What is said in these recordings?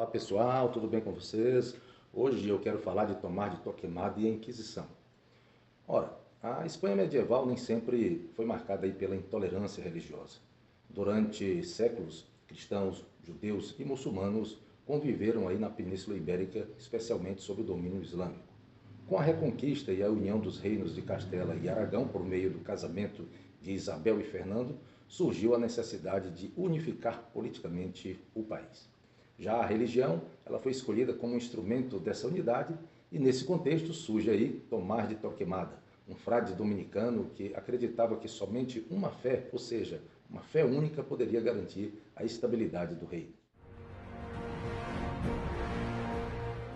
Olá pessoal, tudo bem com vocês? Hoje eu quero falar de Tomás de Torquemada e a Inquisição. Ora, a Espanha medieval nem sempre foi marcada aí pela intolerância religiosa. Durante séculos, cristãos, judeus e muçulmanos conviveram aí na Península Ibérica, especialmente sob o domínio islâmico. Com a Reconquista e a união dos reinos de Castela e Aragão por meio do casamento de Isabel e Fernando, surgiu a necessidade de unificar politicamente o país. Já a religião, ela foi escolhida como um instrumento dessa unidade e nesse contexto surge aí Tomás de Torquemada, um frade dominicano que acreditava que somente uma fé, ou seja, uma fé única, poderia garantir a estabilidade do reino.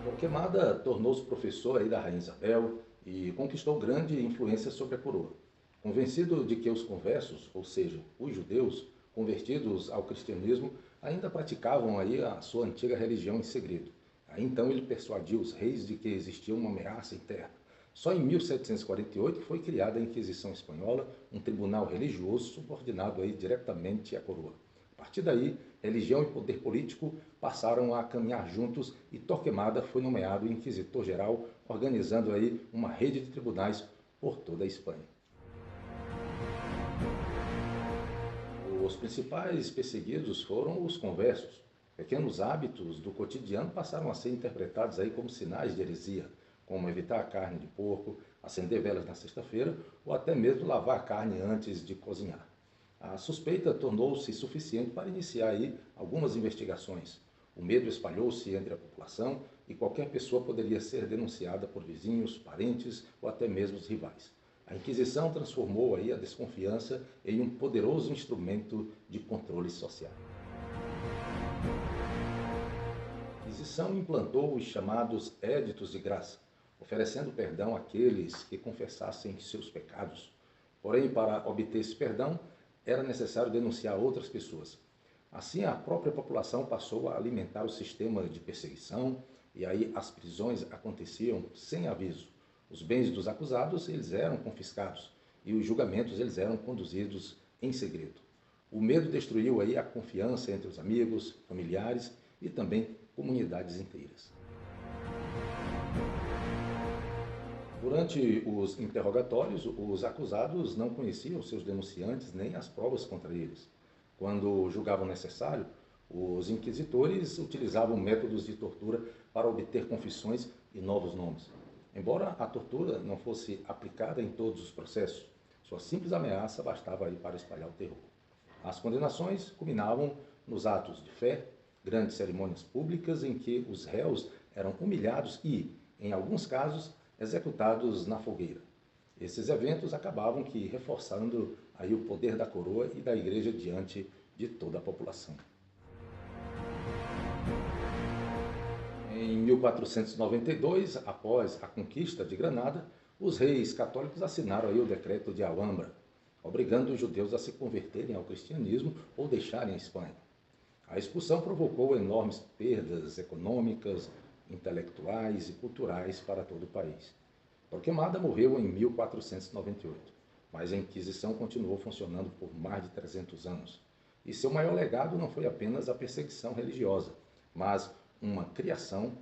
Torquemada tornou-se professor aí da rainha Isabel e conquistou grande influência sobre a coroa. Convencido de que os conversos, ou seja, os judeus, convertidos ao cristianismo, ainda praticavam aí a sua antiga religião em segredo. Aí então ele persuadiu os reis de que existia uma ameaça interna. Só em 1748 foi criada a Inquisição Espanhola, um tribunal religioso subordinado aí diretamente à coroa. A partir daí, religião e poder político passaram a caminhar juntos e Torquemada foi nomeado inquisitor-geral, organizando aí uma rede de tribunais por toda a Espanha. Os principais perseguidos foram os conversos. Pequenos hábitos do cotidiano passaram a ser interpretados aí como sinais de heresia, como evitar a carne de porco, acender velas na sexta-feira ou até mesmo lavar a carne antes de cozinhar. A suspeita tornou-se suficiente para iniciar aí algumas investigações. O medo espalhou-se entre a população e qualquer pessoa poderia ser denunciada por vizinhos, parentes ou até mesmo os rivais. A Inquisição transformou aí a desconfiança em um poderoso instrumento de controle social. A Inquisição implantou os chamados éditos de graça, oferecendo perdão àqueles que confessassem seus pecados. Porém, para obter esse perdão, era necessário denunciar outras pessoas. Assim, a própria população passou a alimentar o sistema de perseguição e aí as prisões aconteciam sem aviso. Os bens dos acusados eles eram confiscados e os julgamentos eles eram conduzidos em segredo. O medo destruiu aí a confiança entre os amigos, familiares e também comunidades inteiras. Durante os interrogatórios, os acusados não conheciam seus denunciantes nem as provas contra eles. Quando julgavam necessário, os inquisitores utilizavam métodos de tortura para obter confissões e novos nomes. Embora a tortura não fosse aplicada em todos os processos, sua simples ameaça bastava aí para espalhar o terror. As condenações culminavam nos atos de fé, grandes cerimônias públicas em que os réus eram humilhados e, em alguns casos, executados na fogueira. Esses eventos acabavam que reforçando aí o poder da coroa e da igreja diante de toda a população. Em 1492, após a conquista de Granada, os reis católicos assinaram aí o decreto de Alhambra, obrigando os judeus a se converterem ao cristianismo ou deixarem a Espanha. A expulsão provocou enormes perdas econômicas, intelectuais e culturais para todo o país. Torquemada morreu em 1498, mas a Inquisição continuou funcionando por mais de 300 anos. E seu maior legado não foi apenas a perseguição religiosa, mas uma criação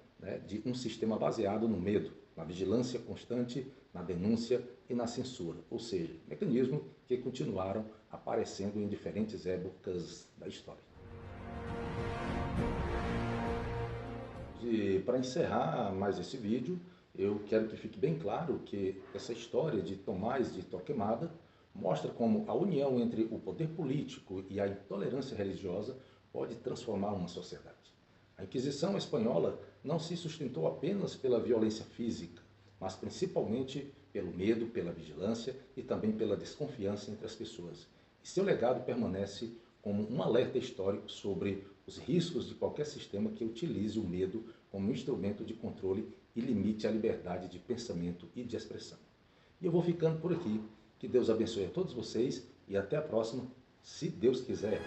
de um sistema baseado no medo, na vigilância constante, na denúncia e na censura, ou seja, mecanismos que continuaram aparecendo em diferentes épocas da história. E para encerrar mais esse vídeo, eu quero que fique bem claro que essa história de Tomás de Torquemada mostra como a união entre o poder político e a intolerância religiosa pode transformar uma sociedade. A Inquisição espanhola não se sustentou apenas pela violência física, mas principalmente pelo medo, pela vigilância e também pela desconfiança entre as pessoas. E seu legado permanece como um alerta histórico sobre os riscos de qualquer sistema que utilize o medo como instrumento de controle e limite a liberdade de pensamento e de expressão. E eu vou ficando por aqui. Que Deus abençoe a todos vocês e até a próxima, se Deus quiser.